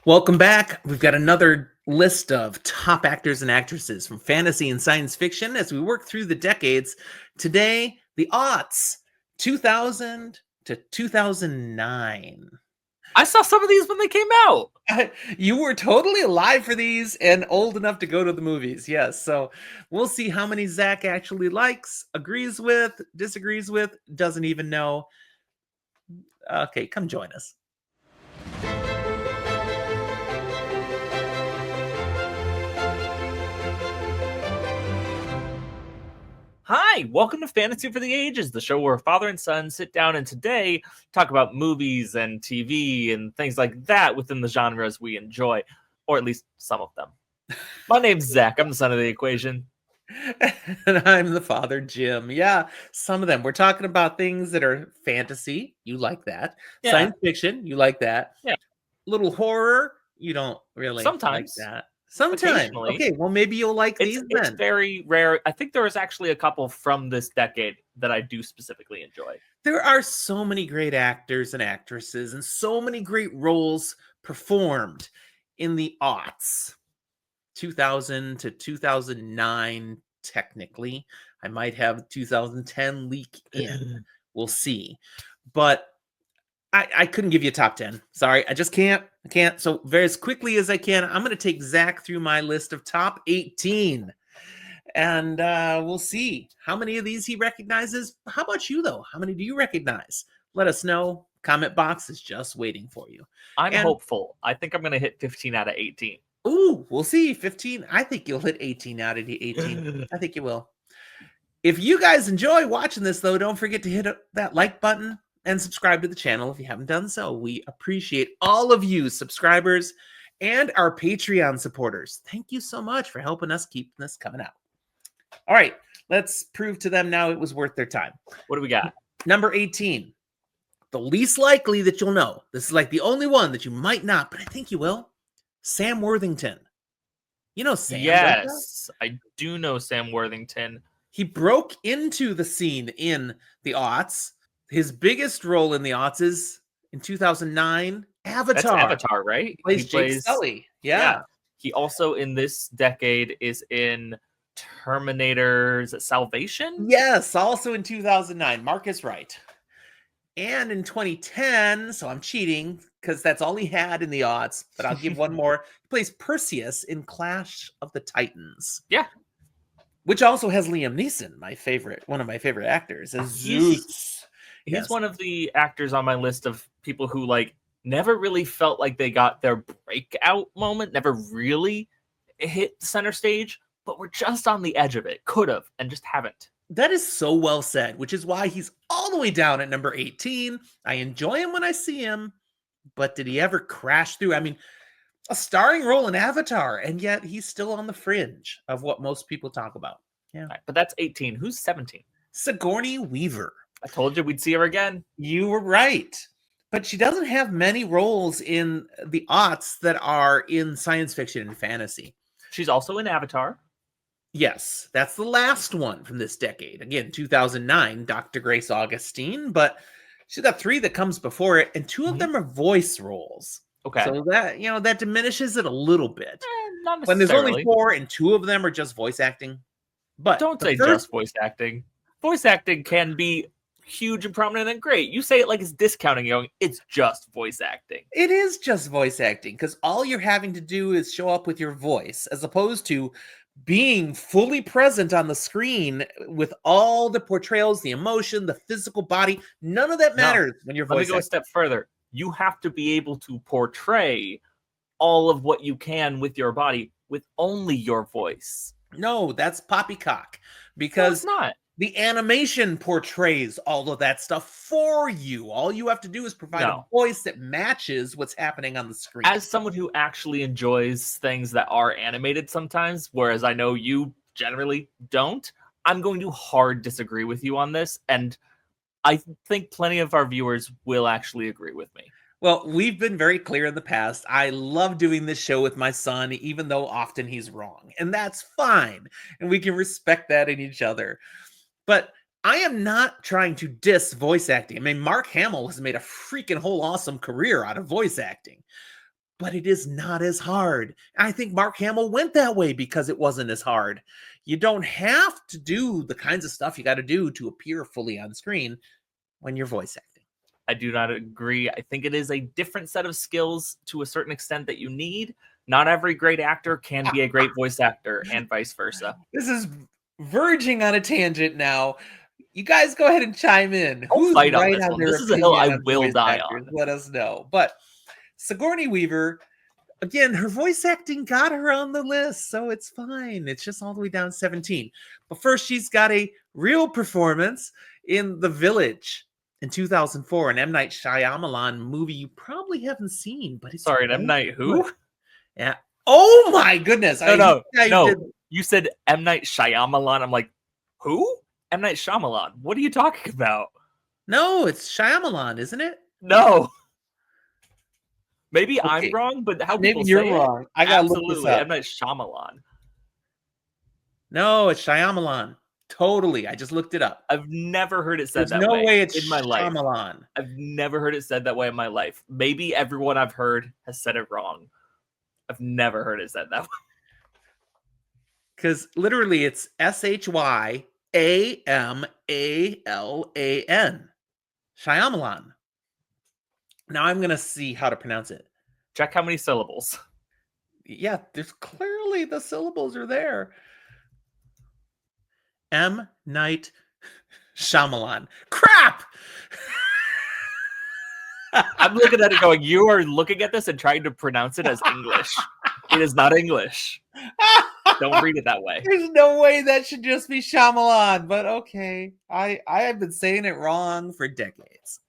Welcome back. We've got another list of top actors and actresses from fantasy and science fiction as we work through the decades. Today, the aughts, 2000 to 2009. I saw some of these when they came out. You were totally alive for these and old enough to go to the movies. Yes. So we'll see how many Zach actually likes, agrees with, disagrees with, doesn't even know. Okay, come join us. Hi, welcome to Fantasy for the Ages, the show where father and son sit down and today talk about movies and TV and things like that within the genres we enjoy, or at least some of them. My name's Zach. I'm the son of the equation. And I'm the father, Jim. Yeah, some of them. We're talking about things that are fantasy. You like that. Yeah. Science fiction. You like that. Yeah. Little horror. You don't really like Sometimes. that. Sometimes. Occasionally. Okay, well, maybe you'll like these It's then. very rare. I think there is actually a couple from this decade that I do specifically enjoy. There are so many great actors and actresses and so many great roles performed in the aughts. 2000 to 2009, technically. I might have 2010 leak in. We'll see. But I couldn't give you a top 10. Sorry, I just can't. I can't. So very as quickly as I can, I'm going to take Zach through my list of top 18. And we'll see how many of these he recognizes. How about you, though? How many do you recognize? Let us know. Comment box is just waiting for you. I'm hopeful. I think I'm going to hit 15 out of 18. Ooh, we'll see. 15. I think you'll hit 18 out of the 18. I think you will. If you guys enjoy watching this, though, don't forget to hit that like button and subscribe to the channel if you haven't done so. We appreciate all of you subscribers and our Patreon supporters. Thank you so much for helping us keep this coming out. All right, let's prove to them now it was worth their time. What do we got? Number 18. The least likely that you'll know. This is like the only one that you might not, but I think you will. Sam Worthington. You know Sam. Yes, I do know Sam Worthington. He broke into the scene in the aughts. His biggest role in the aughts is in 2009, Avatar. That's Avatar, right? He plays Jake Sully. Yeah. He also in this decade is in Terminator's Salvation. Yes, also in 2009. Mark is right. And in 2010, so I'm cheating because that's all he had in the aughts, but I'll give one more. He plays Perseus in Clash of the Titans. Yeah. Which also has Liam Neeson, one of my favorite actors, as Zeus. He's one of the actors on my list of people who like never really felt like they got their breakout moment, never really hit center stage, but were just on the edge of it. Could have, and just haven't. That is so well said, which is why he's all the way down at number 18. I enjoy him when I see him, but did he ever crash through? I mean, a starring role in Avatar, and yet he's still on the fringe of what most people talk about. Yeah. Right, but that's 18. Who's 17? Sigourney Weaver. I told you we'd see her again. You were right. But she doesn't have many roles in the aughts that are in science fiction and fantasy. She's also in Avatar. Yes, that's the last one from this decade. Again, 2009, Dr. Grace Augustine, but she's got 3 that comes before it, and 2 of them are voice roles. Okay. So that, that diminishes it a little bit. Not necessarily. When there's only 4 and 2 of them are just voice acting. But don't say just voice acting. Voice acting can be huge and prominent and great. You say it like it's discounting, going, it's just voice acting. It is just voice acting because all you're having to do is show up with your voice as opposed to being fully present on the screen with all the portrayals, the emotion, the physical body. None of that matters when you're voice acting. Let me go a step further. You have to be able to portray all of what you can with your body with only your voice. No, that's poppycock because no, it's not. The animation portrays all of that stuff for you. All you have to do is provide a voice that matches what's happening on the screen. As someone who actually enjoys things that are animated sometimes, whereas I know you generally don't, I'm going to hard disagree with you on this. And I think plenty of our viewers will actually agree with me. Well, we've been very clear in the past. I love doing this show with my son, even though often he's wrong. And that's fine. And we can respect that in each other. But I am not trying to diss voice acting. I mean, Mark Hamill has made a freaking whole awesome career out of voice acting. but it is not as hard. I think Mark Hamill went that way because it wasn't as hard. You don't have to do the kinds of stuff you got to do to appear fully on screen when you're voice acting. I do not agree. I think it is a different set of skills to a certain extent that you need. Not every great actor can be a great voice actor, and vice versa. This is verging on a tangent now. You guys go ahead and chime in. I'll Who's fight on right this on one. their This is a hill I opinion on will voice die actors? on. Let us know. But Sigourney Weaver, again, her voice acting got her on the list, so it's fine. It's just all the way down 17. But first, she's got a real performance in The Village in 2004, an M. Night Shyamalan movie you probably haven't seen, but it's Sorry, an M. Night who? good. Yeah. Oh my goodness! No. You said M. Night Shyamalan. I'm like, who? M. Night Shyamalan. What are you talking about? No, it's Shyamalan, isn't it? No. Maybe Okay. I'm wrong, but how Maybe people you're say wrong. it? I gotta look this Absolutely, up. M. Night Shyamalan. No, it's Shyamalan. Totally. I just looked it up. I've never heard it said There's that no way way it's in my life. Shyamalan. I've never heard it said that way in my life. Maybe everyone I've heard has said it wrong. I've never heard it said that way. Because literally it's Shyamalan. Shyamalan. Now I'm going to see how to pronounce it. Check how many syllables. Yeah, there's clearly the syllables are there. M. Night Shyamalan. Crap! I'm looking at it going, you are looking at this and trying to pronounce it as English. It is not English. Don't read it that way. There's no way that should just be Shyamalan, but okay. I have been saying it wrong for decades.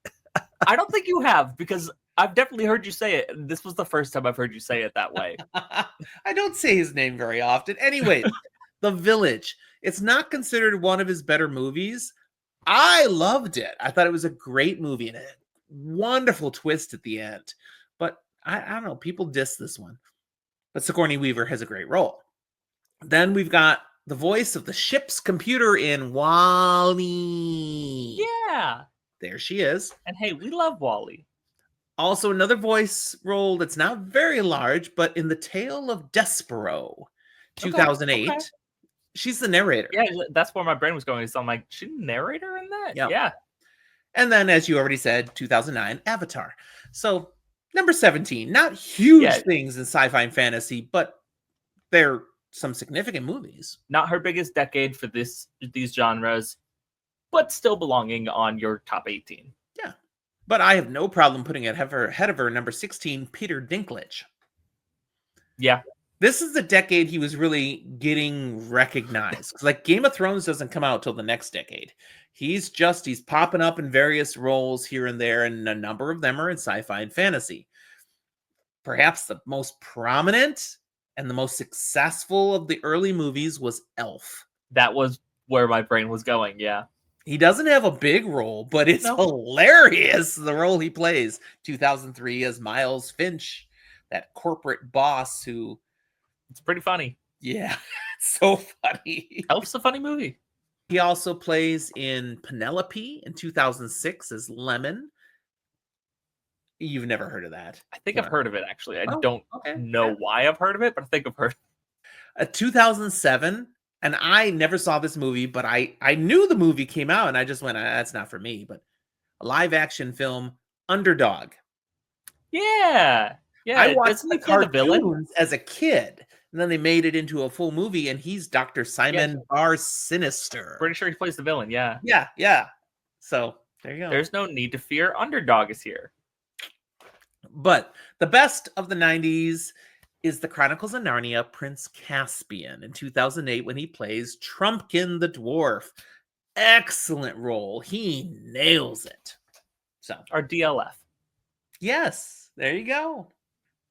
I don't think you have, because I've definitely heard you say it. This was the first time I've heard you say it that way. I don't say his name very often. Anyway, The Village. It's not considered one of his better movies. I loved it. I thought it was a great movie and a wonderful twist at the end. But I don't know. People diss this one. But Sigourney Weaver has a great role. Then we've got the voice of the ship's computer in WALL-E. Yeah. There she is. And hey, we love WALL-E. Also, another voice role that's not very large, but in The Tale of Despero, 2008. Okay. She's the narrator. Yeah, that's where my brain was going. So I'm like, she's the narrator in that? Yep. Yeah. And then, as you already said, 2009, Avatar. So, number 17. Not huge things in sci-fi and fantasy, but they're some significant movies. Not her biggest decade for these genres, but still belonging on your top 18. Yeah. But I have no problem putting it ahead of her, number 16, Peter Dinklage. Yeah. This is the decade he was really getting recognized. Because like Game of Thrones doesn't come out till the next decade. He's popping up in various roles here and there, and a number of them are in sci-fi and fantasy. Perhaps the most prominent and the most successful of the early movies was Elf. That was where my brain was going, yeah. He doesn't have a big role, but it's hilarious, the role he plays. 2003 as Miles Finch, that corporate boss who... It's pretty funny. Yeah, it's so funny. Elf's a funny movie. He also plays in Penelope in 2006 as Lemon. You've never heard of that. I think I've heard of it, actually. I don't okay. know why I've heard of it, but I think I've heard it. 2007, and I never saw this movie, but I knew the movie came out, and I just went, that's not for me. But a live-action film, Underdog. Yeah. Yeah. I watched the cartoons as a kid, and then they made it into a full movie, and he's Dr. Simon Bar Sinister. Pretty sure he plays the villain, yeah. Yeah. So, there you go. There's no need to fear. Underdog is here. But the best of the 90s is The Chronicles of Narnia, Prince Caspian in 2008 when he plays Trumpkin the Dwarf. Excellent role. He nails it. So, our DLF. Yes, there you go.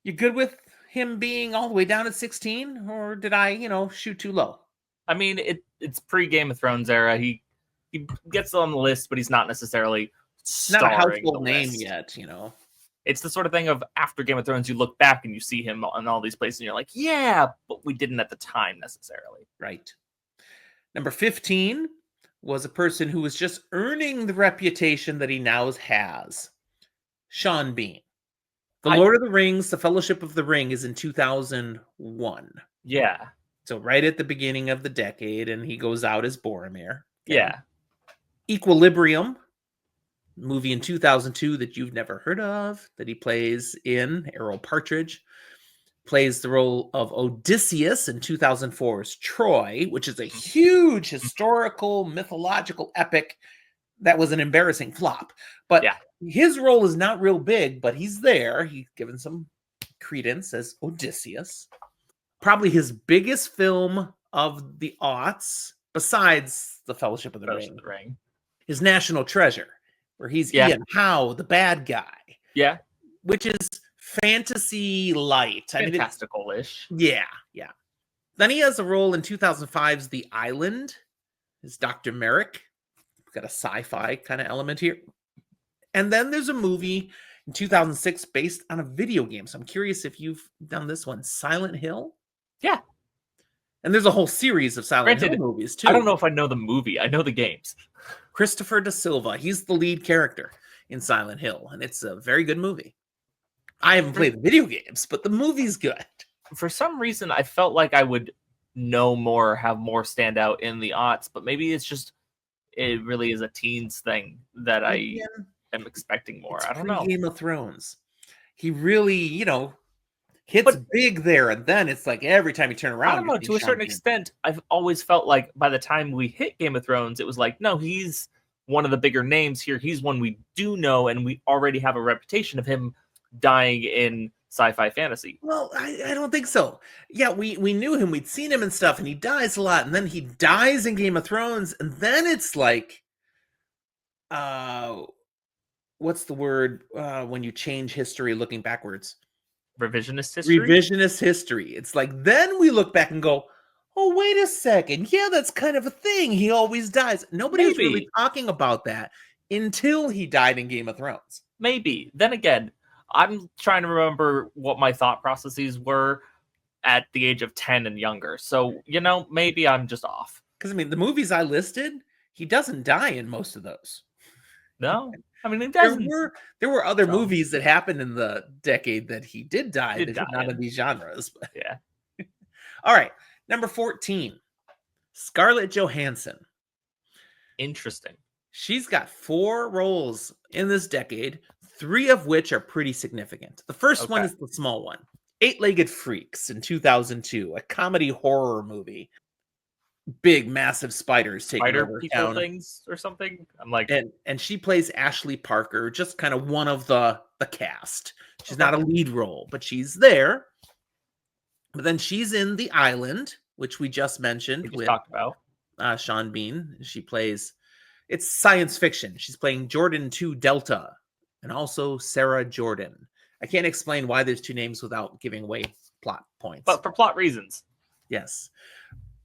You good with him being all the way down at 16, or did I, shoot too low? I mean, it's pre-Game of Thrones era. He gets on the list, but he's not necessarily not a household name yet, It's the sort of thing of after Game of Thrones, you look back and you see him on all these places and you're like, yeah, but we didn't at the time necessarily. Right. Number 15 was a person who was just earning the reputation that he now has. Sean Bean. The Lord of the Rings, The Fellowship of the Ring is in 2001. Yeah. So right at the beginning of the decade, and he goes out as Boromir. Okay. Yeah. Equilibrium, movie in 2002 that you've never heard of, that he plays in. Errol Partridge plays the role of Odysseus in 2004's Troy, which is a huge historical, mythological epic that was an embarrassing flop. But Yeah. his role is not real big, but he's there. He's given some credence as Odysseus. Probably his biggest film of the aughts, besides The Fellowship of the Ring, is National Treasure, where he's Ian Howe, the bad guy. Yeah. Which is fantasy light. Fantastical-ish. Yeah. Then he has a role in 2005's The Island as Dr. Merrick. We've got a sci-fi kind of element here. And then there's a movie in 2006 based on a video game. So I'm curious if you've done this one, Silent Hill. Yeah. And there's a whole series of Silent Hill movies, too. I don't know if I know the movie. I know the games. Christopher Da Silva. He's the lead character in Silent Hill, and it's a very good movie. I haven't played the video games, but the movie's good. For some reason, I felt like I would know more, have more stand out in the aughts, but maybe it's just, it really is a teens thing that I am expecting more. I don't know. Game of Thrones. He really, hits big there, and then it's like every time you turn around. I don't know, to a certain extent, I've always felt like by the time we hit Game of Thrones, it was like, no, he's one of the bigger names here. He's one we do know, and we already have a reputation of him dying in sci-fi fantasy. Well, I don't think so. Yeah, we knew him, we'd seen him and stuff, and he dies a lot, and then he dies in Game of Thrones, and then it's like, what's the word when you change history looking backwards? Revisionist history? Revisionist history. It's like, then we look back and go, oh, wait a second. Yeah, that's kind of a thing. He always dies. Nobody was really talking about that until he died in Game of Thrones. Maybe. Then again, I'm trying to remember what my thought processes were at the age of 10 and younger. So, maybe I'm just off. Because, the movies I listed, he doesn't die in most of those. No? He doesn't. There were other movies that happened in the decade that he did die. None of these genres. But. Yeah. All right. Number 14. Scarlett Johansson. Interesting. She's got 4 roles in this decade, 3 of which are pretty significant. The first one is the small one. Eight-Legged Freaks in 2002, a comedy horror movie. Big, massive spiders taking over town. Things or something. I'm like, and she plays Ashley Parker, just kind of one of the cast. She's not a lead role, but she's there. But then she's in The Island, which we just mentioned. We talked about Sean Bean. She plays. It's science fiction. She's playing Jordan 2 Delta, and also Sarah Jordan. I can't explain why there's 2 names without giving away plot points. But for plot reasons. Yes.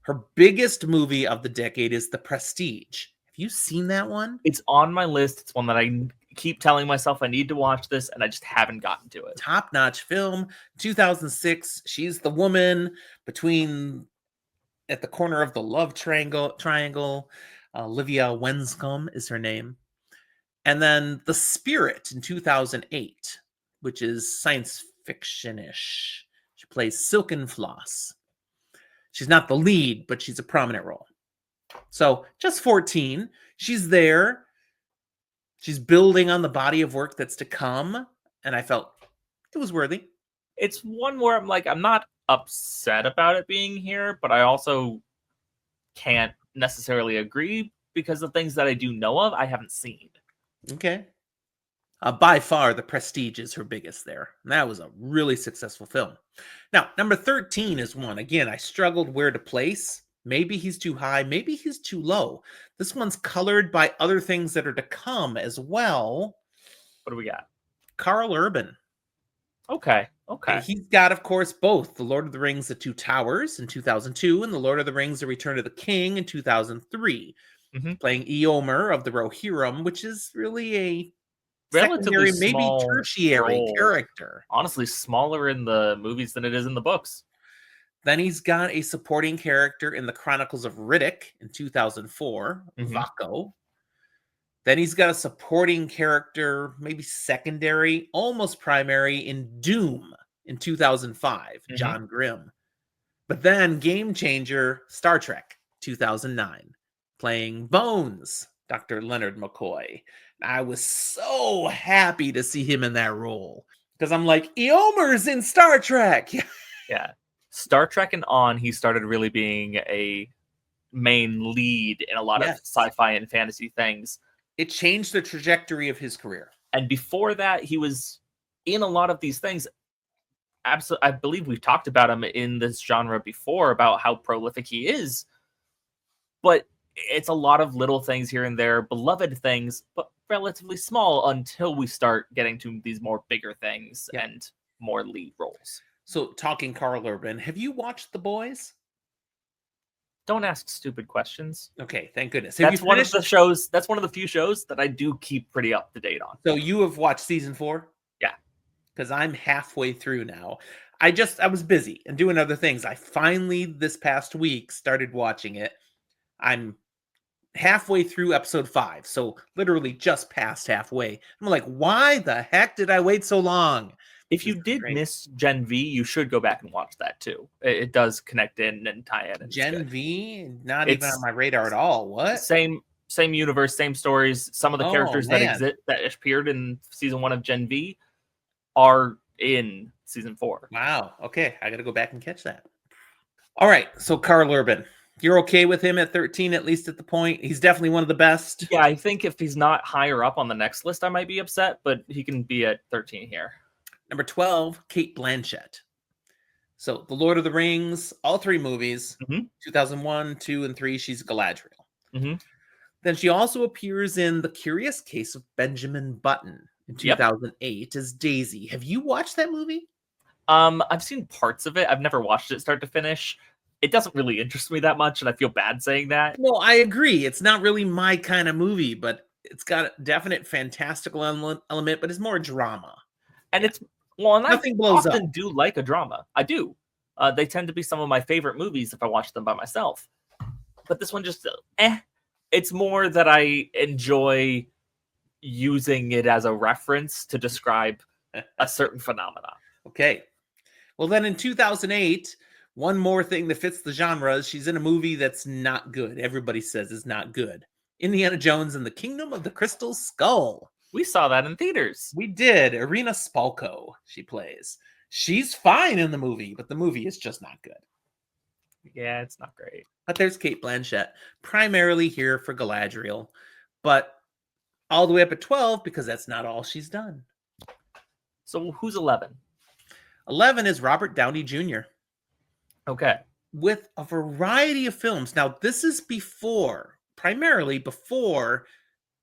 Her biggest movie of the decade is The Prestige. Have you seen that one? It's on my list. It's one that I keep telling myself I need to watch this, and I just haven't gotten to it. Top-notch film. 2006. She's the woman at the corner of the love triangle. Olivia Wenscombe is her name. And then The Spirit in 2008, which is science fiction-ish. She plays Silken Floss. She's not the lead, but she's a prominent role. So just 14. She's there. She's building on the body of work that's to come. And I felt it was worthy. It's one where I'm like, I'm not upset about it being here, but I also can't necessarily agree because the things that I do know of, I haven't seen. Okay. By far, The Prestige is her biggest there. And that was a really successful film. Now, number 13 is one. Again, I struggled where to place. Maybe he's too high. Maybe he's too low. This one's colored by other things that are to come as well. What do we got? Carl Urban. Okay. He's got, of course, both The Lord of the Rings, The Two Towers in 2002 and The Lord of the Rings, The Return of the King in 2003. Playing Eomer of the Rohirrim, which is really a relatively secondary, maybe tertiary character. Honestly, smaller in the movies than it is in the books. Then he's got a supporting character in The Chronicles of Riddick in 2004, Vako. Then he's got a supporting character, maybe secondary, almost primary in Doom in 2005, John Grimm. But then game changer, Star Trek 2009, playing Bones, Dr. Leonard McCoy. I was so happy to see him in that role because I'm like, Eomer's in Star Trek. Yeah. Star Trek and on, he started really being a main lead in a lot of sci-fi and fantasy things. It changed the trajectory of his career. And before that, he was in a lot of these things. Absolutely, I believe we've talked about him in this genre before about how prolific he is. But it's a lot of little things here and there, beloved things, but relatively small until we start getting to these more bigger things and more lead roles. So, talking Carl Urban, have you watched The Boys? Don't ask stupid questions. Okay, thank goodness. That's one of the shows. That's one of the few shows that I do keep pretty up to date on. So you have watched season 4? Yeah, because I'm halfway through now. I was busy and doing other things. I finally this past week started watching it. I'm halfway through episode 5, so literally just past halfway. I'm like, why the heck did I wait so long? If you did miss Gen V, you should go back and watch that too. It does connect in and tie in. And Gen V, not even on my radar at all. What? Same universe, same stories. Some of the characters that appeared in season 1 of Gen V are in season 4. Wow. Okay, I got to go back and catch that. All right. So Carl Urban, you're okay with him at 13, at least at the point? He's definitely one of the best. Yeah, I think if he's not higher up on the next list, I might be upset, but he can be at 13 here. Number 12, Cate Blanchett. So, The Lord of the Rings, all 3 movies, 2001, 2, and 3, she's Galadriel. Then she also appears in The Curious Case of Benjamin Button in 2008 as Daisy. Have you watched that movie? I've seen parts of it. I've never watched it start to finish. It doesn't really interest me that much, and I feel bad saying that. No, I agree. It's not really my kind of movie, but it's got a definite fantastical element, but it's more drama. And it's... Well, and nothing blows up. I often do like a drama. I do. They tend to be some of my favorite movies if I watch them by myself. But this one just, It's more that I enjoy using it as a reference to describe a certain phenomena. Okay. Well, then in 2008, one more thing that fits the genre is she's in a movie that's not good. Everybody says is not good. Indiana Jones and the Kingdom of the Crystal Skull. We saw that in theaters. We did. Irina Spalko, she plays. She's fine in the movie, but the movie is just not good. Yeah, it's not great. But there's Cate Blanchett, primarily here for Galadriel, but all the way up at 12 because that's not all she's done. So who's 11? 11 is Robert Downey Jr. Okay. With a variety of films. Now, this is primarily before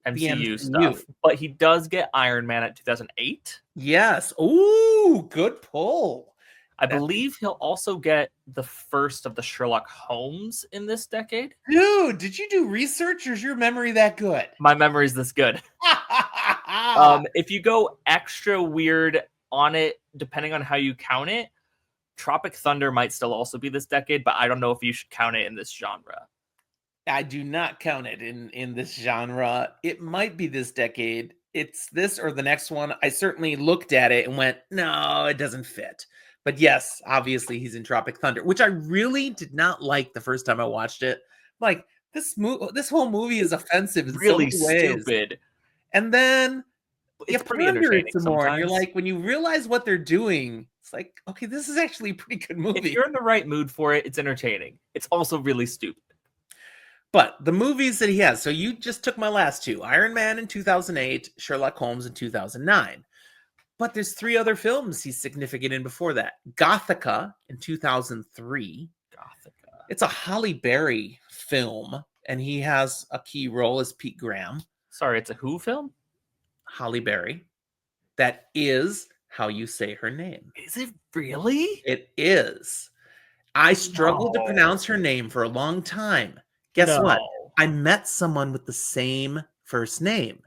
MCU stuff, but he does get Iron Man at 2008. Yes. Ooh, good pull. I believe he'll also get the first of the Sherlock Holmes in this decade. Dude, did you do research or is your memory that good? My memory's this good. If you go extra weird on it, depending on how you count it, Tropic Thunder might still also be this decade, but I don't know if you should count it in this genre. I do not count it in this genre. It might be this decade. It's this or the next one. I certainly looked at it and went, no, it doesn't fit. But yes, obviously he's in Tropic Thunder, which I really did not like the first time I watched it. Like, this whole movie is offensive in really so many ways. Stupid. And then it's pretty entertaining some more. And you're like, when you realize what they're doing, it's like, okay, this is actually a pretty good movie. If you're in the right mood for it, it's entertaining. It's also really stupid. But the movies that he has, so you just took my last 2, Iron Man in 2008, Sherlock Holmes in 2009. But there's 3 other films he's significant in before that. Gothica in 2003. Gothica. It's a Halle Berry film, and he has a key role as Pete Graham. Sorry, it's a who film? Halle Berry. That is how you say her name. Is it really? It is. I struggled to pronounce her name for a long time. Guess what? I met someone with the same first name,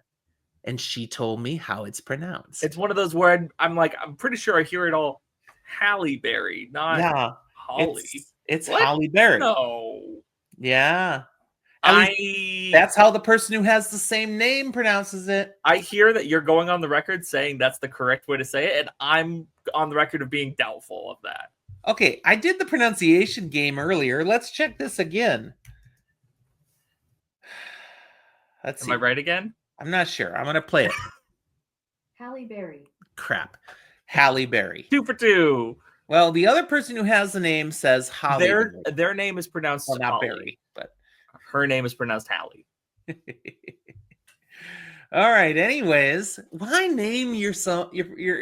and she told me how it's pronounced. It's one of those where I'm pretty sure I hear it all Halle Berry, not Holly. It's Halle Berry. No. Yeah. That's how the person who has the same name pronounces it. I hear that you're going on the record saying that's the correct way to say it, and I'm on the record of being doubtful of that. Okay, I did the pronunciation game earlier. Let's check this again. Let's see. Am I right again? I'm not sure. I'm going to play it. Halle Berry. Crap. Halle Berry. 2 for 2. Well, the other person who has the name says Holly. Their name is pronounced not Holly, Berry, but her name is pronounced Hallie. All right. Anyways, why name your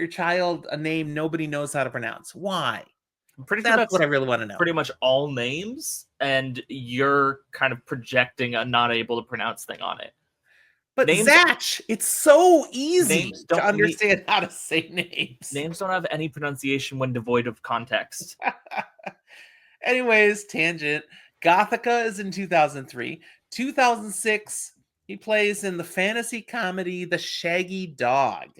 child a name nobody knows how to pronounce? Why? That's what I really want to know. Pretty much all names, and you're kind of projecting a not able to pronounce thing on it. But Zach, it's so easy to understand how to say names. Names don't have any pronunciation when devoid of context. Anyways, tangent. Gothica is in 2003. 2006, he plays in the fantasy comedy The Shaggy Dog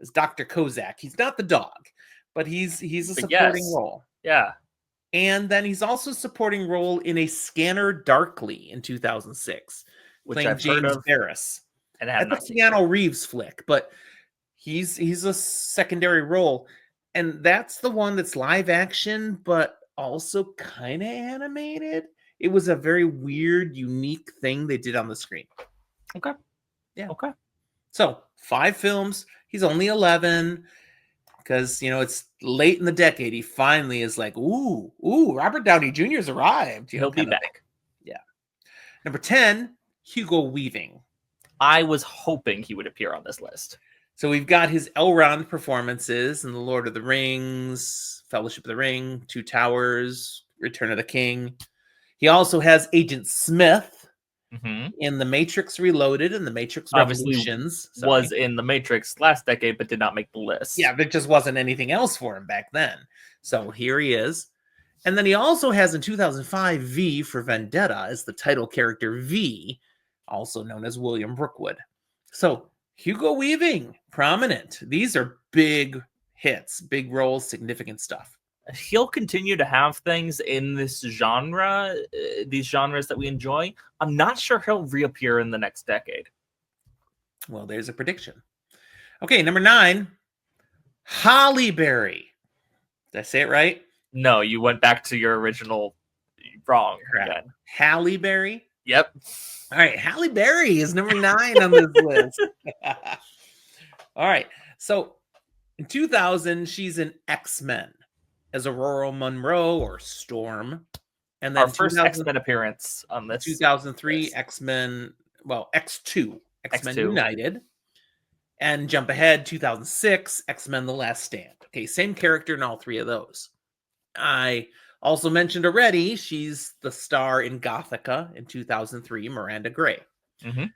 as Dr. Kozak. He's not the dog, but he's a supporting role. Yeah. And then he's also a supporting role in A Scanner Darkly in 2006. Which playing I've James heard of. Barris. And that's a Keanu Reeves flick, but he's a secondary role. And that's the one that's live action, but also kind of animated. It was a very weird, unique thing they did on the screen. Okay. Yeah. Okay. So 5 films. He's only 11 because, it's late in the decade. He finally is like, ooh, Robert Downey Jr.'s arrived. He'll be back. Yeah. Number 10, Hugo Weaving. I was hoping he would appear on this list. So we've got his Elrond performances in The Lord of the Rings, Fellowship of the Ring, Two Towers, Return of the King. He also has Agent Smith in The Matrix Reloaded and The Matrix Revolutions. Was in The Matrix last decade, but did not make the list. Yeah, there just wasn't anything else for him back then. So here he is. And then he also has in 2005 V for Vendetta as the title character V, also known as William Brookwood. So Hugo Weaving, prominent. These are big hits, big roles, significant stuff. He'll continue to have things in this genre, these genres that we enjoy. I'm not sure he'll reappear in the next decade. Well, there's a prediction. Okay, number 9, Halle Berry. Did I say it right? No, you went back to your original wrong again. Halle Berry? Yep. All right, Halle Berry is number 9 on this list. All right, so in 2000, she's in X-Men as Aurora Monroe or Storm. And then our first X-Men appearance on this. 2003, X-Men, X2, X-Men United. And jump ahead, 2006, X-Men The Last Stand. Okay, same character in all 3 of those. I also mentioned already, she's the star in Gothica in 2003, Miranda Gray. Then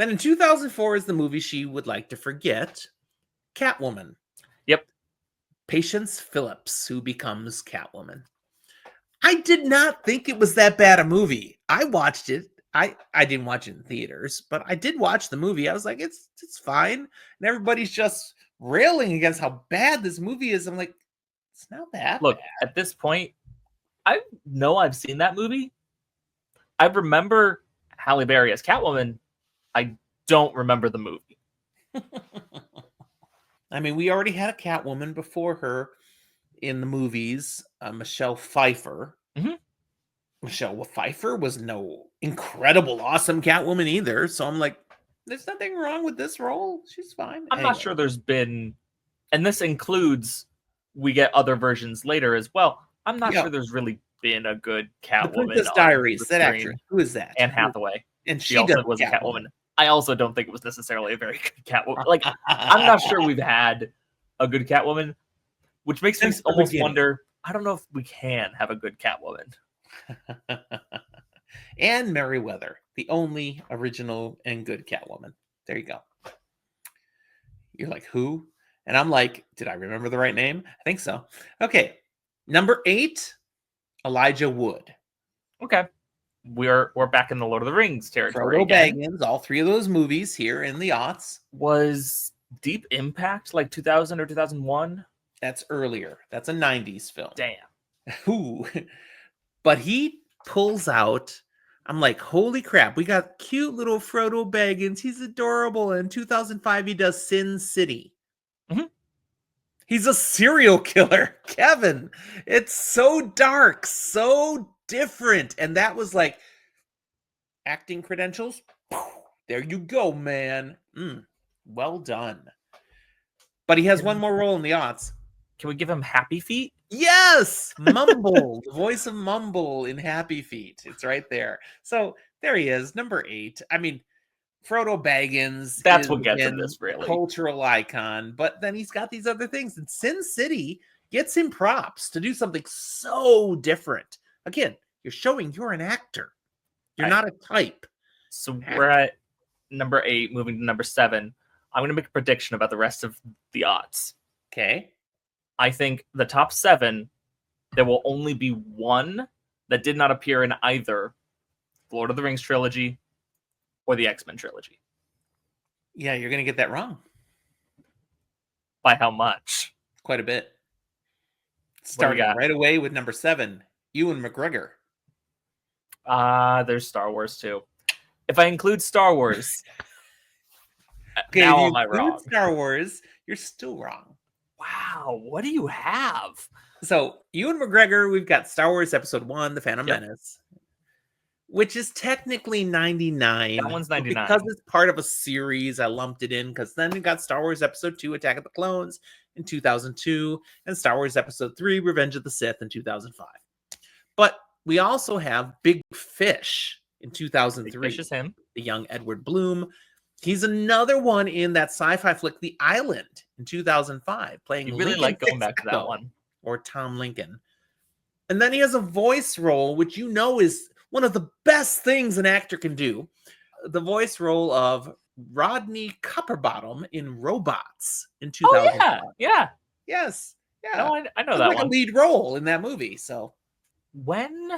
in 2004 is the movie she would like to forget, Catwoman. Yep. Patience Phillips, who becomes Catwoman. I did not think it was that bad a movie. I watched it. I didn't watch it in theaters, but I did watch the movie. I was like, it's fine. And everybody's just railing against how bad this movie is. I'm like, it's not that Look, bad. At this point, I know I've seen that movie. I remember Halle Berry as Catwoman. I don't remember the movie. I mean, we already had a Catwoman before her in the movies, Michelle Pfeiffer. Michelle Pfeiffer was no incredible, awesome Catwoman either. So I'm like, there's nothing wrong with this role. She's fine. I'm not sure there's been, and this includes, we get other versions later as well. I'm not sure there's really been a good Catwoman. The Princess Diaries, that actress. Who is that? Anne Hathaway. And she also was a Catwoman. I also don't think it was necessarily a very good Catwoman. Like, I'm not sure we've had a good Catwoman, which makes me almost wonder, I don't know if we can have a good Catwoman. Anne Merriweather, the only original and good Catwoman. There you go. You're like, who? And I'm like, did I remember the right name? I think so. Okay. Number 8, Elijah Wood. Okay. We're back in the Lord of the Rings territory. Frodo Baggins, all 3 of those movies here in the aughts. Was Deep Impact like 2000 or 2001? That's earlier. That's a 90s film. Damn. Ooh. But he pulls out I'm like, holy crap, we got cute little Frodo Baggins. He's adorable. In 2005, he does Sin City. Mhm. He's a serial killer, Kevin. It's so dark, so different. And that was like acting credentials. There you go, man. Well done. But he has one more role in the aughts. Can we give him Happy Feet? Yes, Mumble, the voice of Mumble in Happy Feet. It's right there. So there he is, number 8. I mean, Frodo Baggins That's is, what gets him again, this, really. cultural icon, but then he's got these other things. And Sin City gets him props to do something so different. Again, you're showing you're an actor. You're not a type. So we're at number 8, moving to number 7. I'm going to make a prediction about the rest of the aughts. Okay. I think the top 7, there will only be one that did not appear in either Lord of the Rings trilogy or the X-Men trilogy. Yeah, you're going to get that wrong. By how much? Quite a bit. Starting right away with number 7, Ewan McGregor. There's Star Wars too. If I include Star Wars, okay, now if you am I wrong? Star Wars, you're still wrong. Wow, what do you have? So, Ewan McGregor, we've got Star Wars Episode 1, The Phantom Menace, which is technically 99. That one's 99. Because it's part of a series, I lumped it in, because then we got Star Wars Episode 2, Attack of the Clones in 2002, and Star Wars Episode 3, Revenge of the Sith in 2005. But we also have Big Fish in 2003. Big Fish is him. The young Edward Bloom. He's another one in that sci-fi flick, The Island, in 2005, playing You really Lincoln like going back to Sixto, that one. or Tom Lincoln. And then he has a voice role, which you know is one of the best things an actor can do. The voice role of Rodney Copperbottom in Robots in 2005. Oh, yeah. Yes. Yeah. No, I know That's that like one. a lead role in that movie. So when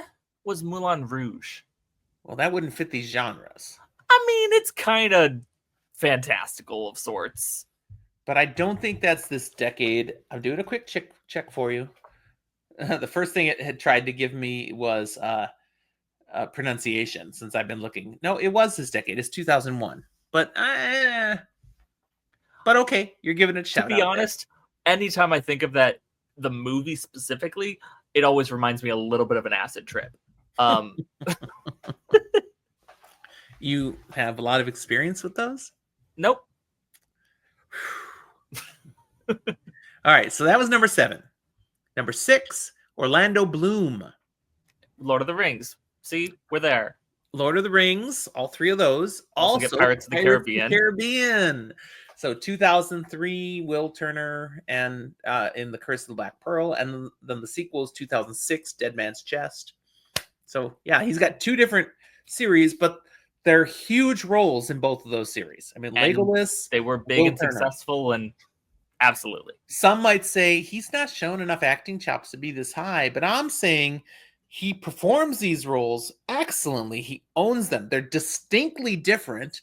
was Moulin Rouge? Well, that wouldn't fit these genres. I mean, it's kind of fantastical of sorts. But I don't think that's this decade. I'm doing a quick check for you. The first thing it had tried to give me was pronunciation, since I've been looking. No, it was this decade. It's 2001. But okay, you're giving it a shout. To be honest, anytime I think of that, the movie specifically, it always reminds me a little bit of an acid trip. You have a lot of experience with those? Nope. All right, so that was number 7. Number 6, Orlando Bloom. Lord of the Rings. See, we're there. Lord of the Rings, all 3 of those. Also get Pirates of the Caribbean. So 2003, Will Turner and in The Curse of the Black Pearl, and then the sequels 2006, Dead Man's Chest. So yeah, he's got 2 different series, but they're huge roles in both of those series. I mean, And Legolas, they were big Will and Turner. successful, and absolutely. Some might say he's not shown enough acting chops to be this high, but I'm saying he performs these roles excellently. He owns them. They're distinctly different.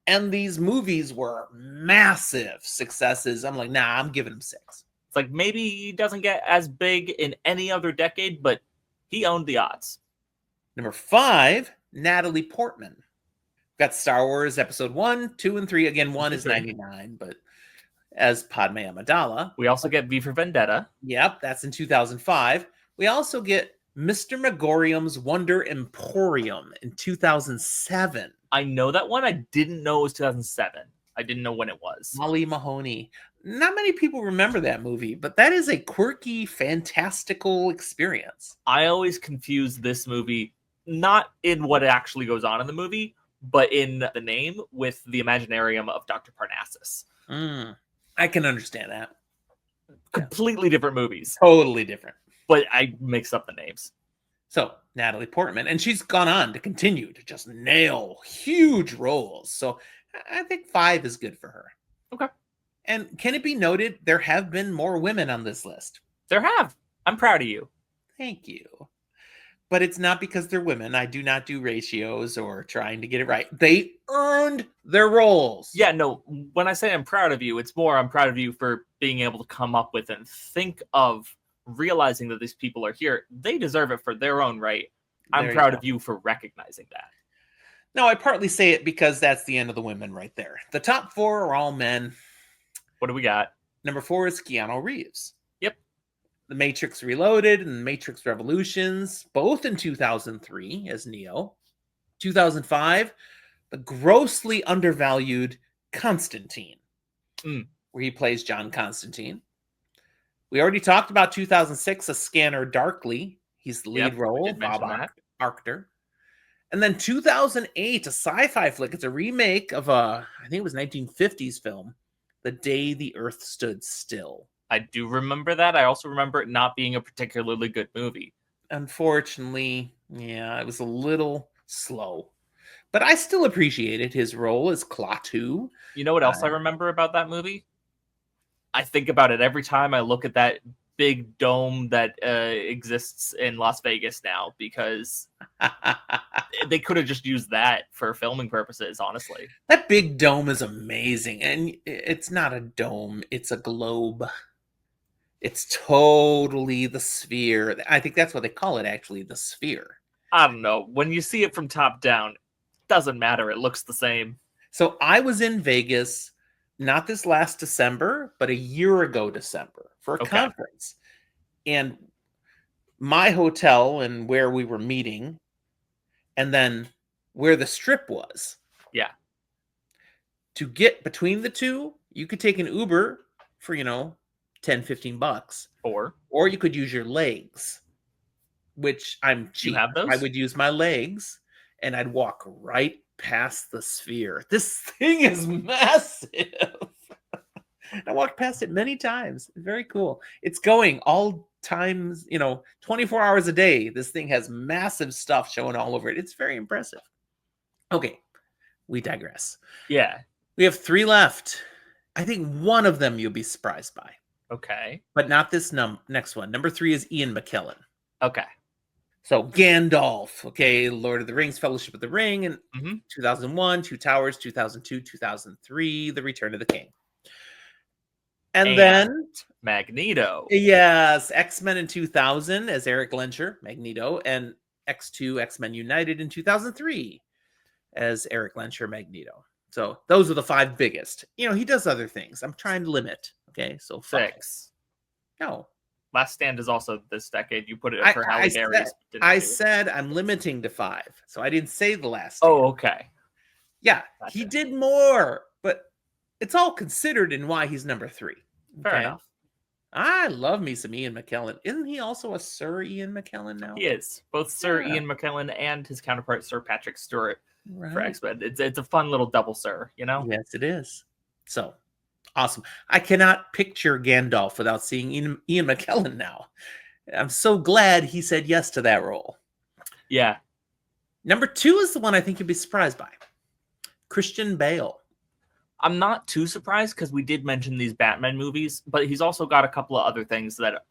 And these movies were massive successes. I'm like, nah, I'm giving him 6. It's like maybe he doesn't get as big in any other decade, but he owned the odds. Number 5, Natalie Portman. Got Star Wars Episode 1, 2, and 3. Again, 1 is 99, but as Padme Amidala. We also get V for Vendetta. Yep, that's in 2005. We also get Mr. Megorium's Wonder Emporium in 2007. I know that one. I didn't know it was 2007. I didn't know when it was. Molly Mahoney. Not many people remember that movie, but that is a quirky, fantastical experience. I always confuse this movie, not in what actually goes on in the movie, but in the name with the Imaginarium of Dr. Parnassus. I can understand that. Completely different movies. Totally different. But I mix up the names. So, Natalie Portman. And she's gone on to continue to just nail huge roles. So, I think 5 is good for her. Okay. And can it be noted, there have been more women on this list? There have. I'm proud of you. Thank you. But it's not because they're women. I do not do ratios or trying to get it right. They earned their roles. Yeah, no, when I say I'm proud of you, it's more I'm proud of you for being able to come up with and think of realizing that these people are here. They deserve it for their own right. I'm There you proud go. of you for recognizing that. No, I partly say it because that's the end of the women right there. The top 4 are all men. What do we got? Number 4 is Keanu Reeves. Yep. The Matrix Reloaded and The Matrix Revolutions, both in 2003 as Neo. 2005, the grossly undervalued Constantine, where he plays John Constantine. We already talked about 2006, A Scanner Darkly. He's the lead role, Bob Arctor. And then 2008, a sci-fi flick. It's a remake of I think it was 1950s film, The Day the Earth Stood Still. I do remember that. I also remember it not being a particularly good movie. Unfortunately, yeah, it was a little slow. But I still appreciated his role as Klaatu. You know what else I remember about that movie? I think about it every time I look at that big dome that exists in Las Vegas now, because they could have just used that for filming purposes, honestly. That big dome is amazing. And it's not a dome, it's a globe. It's totally the sphere. I think that's what they call it, actually, the sphere. I don't know. When you see it from top down, it doesn't matter. It looks the same. So I was in Vegas, not this last December, but a year ago December for a conference. And my hotel and where we were meeting, and then where the strip was. Yeah. To get between the two, you could take an Uber for, $10-15. Or you could use your legs, which I'm cheap. You have those? I would use my legs and I'd walk right past the sphere. This thing is massive. I walked past it many times. Very cool. It's going all times, 24 hours a day. This thing has massive stuff showing all over it. It's very impressive. Okay, we digress. Yeah. We have 3 left. I think one of them you'll be surprised by. Okay. But not this next one. Number 3 is Ian McKellen. Okay. So Gandalf, okay, Lord of the Rings, Fellowship of the Ring, and 2001, Two Towers, 2002, 2003, The Return of the King. And then Magneto. Yes, X-Men in 2000 as Eric Lenscher, Magneto, and X2, X-Men United in 2003 as Eric Lenscher, Magneto. So those are the 5 biggest. He does other things. I'm trying to limit. Okay, so 6. No. Last Stand is also this decade. You put it for Halle Berry. I said I'm limiting to 5, so I didn't say the Last Stand. Oh, okay. Yeah, gotcha. He did more, but it's all considered in why he's number 3. Fair enough. I love me some Ian McKellen. Isn't he also a Sir Ian McKellen now? He is. Both Sir Ian McKellen and his counterpart, Sir Patrick Stewart, for X-Men. It's a fun little double Sir, Yes, it is. So, awesome. I cannot picture Gandalf without seeing Ian McKellen now. I'm so glad he said yes to that role. Yeah. Number 2 is the one I think you'd be surprised by. Christian Bale. I'm not too surprised because we did mention these Batman movies, but he's also got a couple of other things that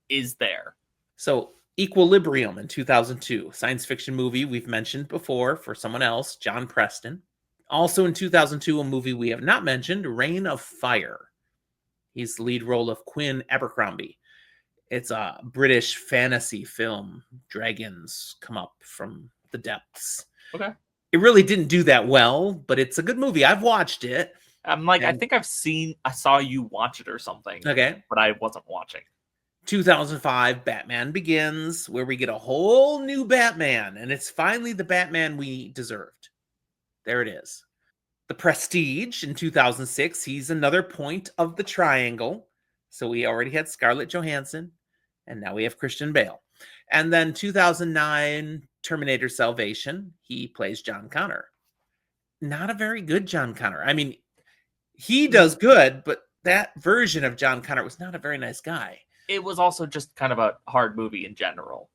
is there. So Equilibrium in 2002, science fiction movie we've mentioned before for someone else, John Preston. Also in 2002, a movie we have not mentioned, Reign of Fire. He's the lead role of Quinn Abercrombie. It's a British fantasy film. Dragons come up from the depths. Okay. It really didn't do that well, but it's a good movie. I've watched it. I think I saw you watch it or something. Okay. But I wasn't watching. 2005, Batman Begins, where we get a whole new Batman, and it's finally the Batman we deserved. There it is. The Prestige in 2006, he's another point of the triangle. So we already had Scarlett Johansson, and now we have Christian Bale. And then 2009, Terminator Salvation, he plays John Connor. Not a very good John Connor. I mean, he does good, but that version of John Connor was not a very nice guy. It was also just kind of a hard movie in general.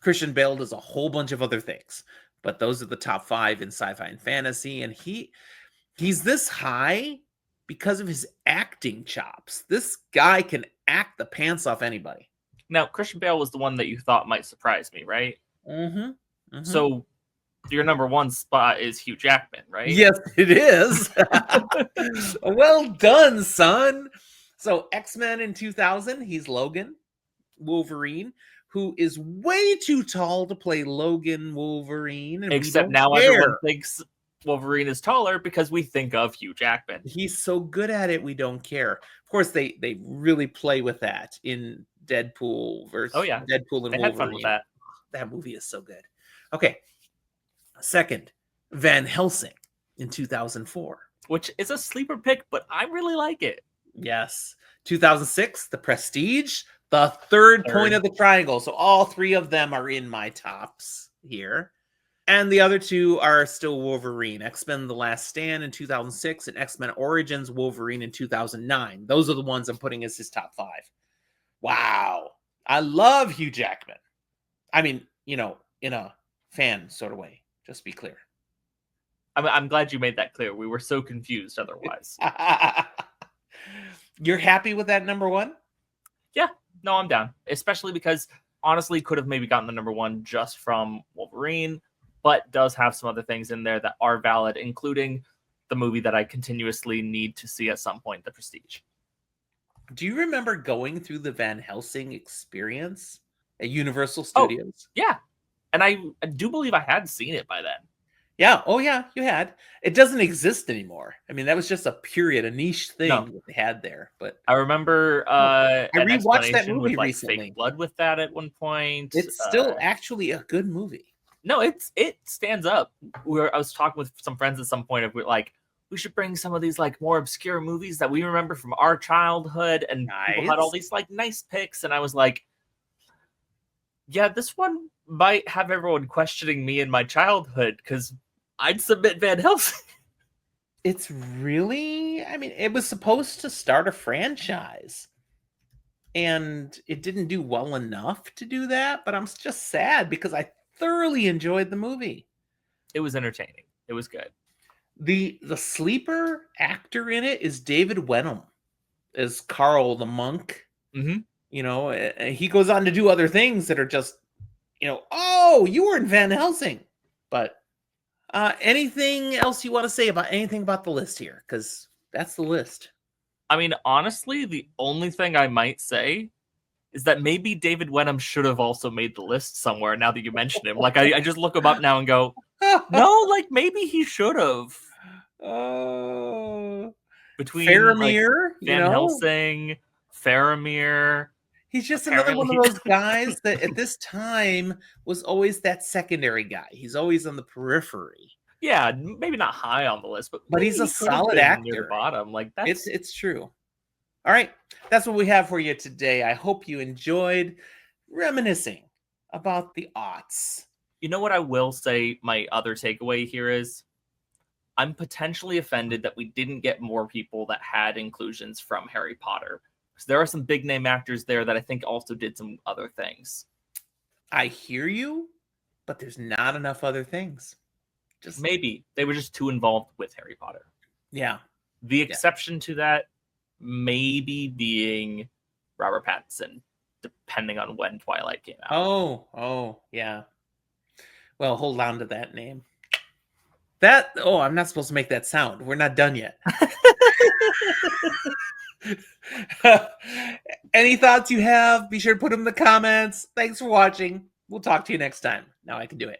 Christian Bale does a whole bunch of other things, but those are the top 5 in sci-fi and fantasy. And he's this high because of his acting chops. This guy can act the pants off anybody. Now, Christian Bale was the one that you thought might surprise me, right? Mm-hmm. Mm-hmm. So your number 1 spot is Hugh Jackman, right? Yes, it is. Well done, son. So X-Men in 2000, he's Logan. Wolverine. who is way too tall to play Logan Wolverine, and Except we now don't everyone care. thinks Wolverine is taller because we think of Hugh Jackman. He's so good at it, we don't care. Of course, they really play with that in Deadpool versus Oh yeah, Deadpool and they had fun with Wolverine. that. That movie is so good. Okay, second, Van Helsing in 2004. Which is a sleeper pick, but I really like it. Yes. 2006, The Prestige, the third point of the triangle. So all three of them are in my tops here. And the other two are still Wolverine. X-Men The Last Stand in 2006 and X-Men Origins Wolverine in 2009. Those are the ones I'm putting as his top 5. Wow. I love Hugh Jackman. I mean, in a fan sort of way. Just be clear. I'm glad you made that clear. We were so confused otherwise. You're happy with that number 1? Yeah, no, I'm down. Especially because honestly could have maybe gotten the number 1 just from Wolverine, but does have some other things in there that are valid, including the movie that I continuously need to see at some point, The Prestige. Do you remember going through the Van Helsing experience at Universal Studios? Yeah. And I do believe I had seen it by then. Yeah. Oh, yeah, you had. It doesn't exist anymore. I mean, that was just a niche thing that they had there. But I remember I rewatched that movie with, recently. Fake Blood with that at one point. It's still actually a good movie. No, it stands up. I was talking with some friends at some point of we should bring some of these more obscure movies that we remember from our childhood, and people had all these nice picks, and I was like, yeah, this one might have everyone questioning me in my childhood because I'd submit Van Helsing. It's really, I mean, it was supposed to start a franchise, and it didn't do well enough to do that, but I'm just sad because I thoroughly enjoyed the movie. It was entertaining. It was good. The sleeper actor in it is David Wenham as Carl the monk. Mm-hmm. He goes on to do other things that are just, oh, you were in Van Helsing. But anything else you want to say about anything about the list here? Because that's the list. I mean, honestly, the only thing I might say is that maybe David Wenham should have also made the list somewhere now that you mention him. I just look him up now and go, no, maybe he should have. Between Faramir, Van Helsing, Faramir. He's just another one of those guys that at this time was always that secondary guy. He's always on the periphery. Yeah, maybe not high on the list, but he's a solid actor. Near the bottom, it's true. All right, that's what we have for you today. I hope you enjoyed reminiscing about the aughts. You know what I will say? My other takeaway here is, I'm potentially offended that we didn't get more people that had inclusions from Harry Potter. Because there are some big name actors there that I think also did some other things. I hear you, but there's not enough other things. Just maybe they were just too involved with Harry Potter. Yeah. The exception to that maybe being Robert Pattinson, depending on when Twilight came out. Oh, yeah. Well, hold on to that name. I'm not supposed to make that sound. We're not done yet. Any thoughts you have, be sure to put them in the comments. Thanks for watching. We'll talk to you next time. Now I can do it.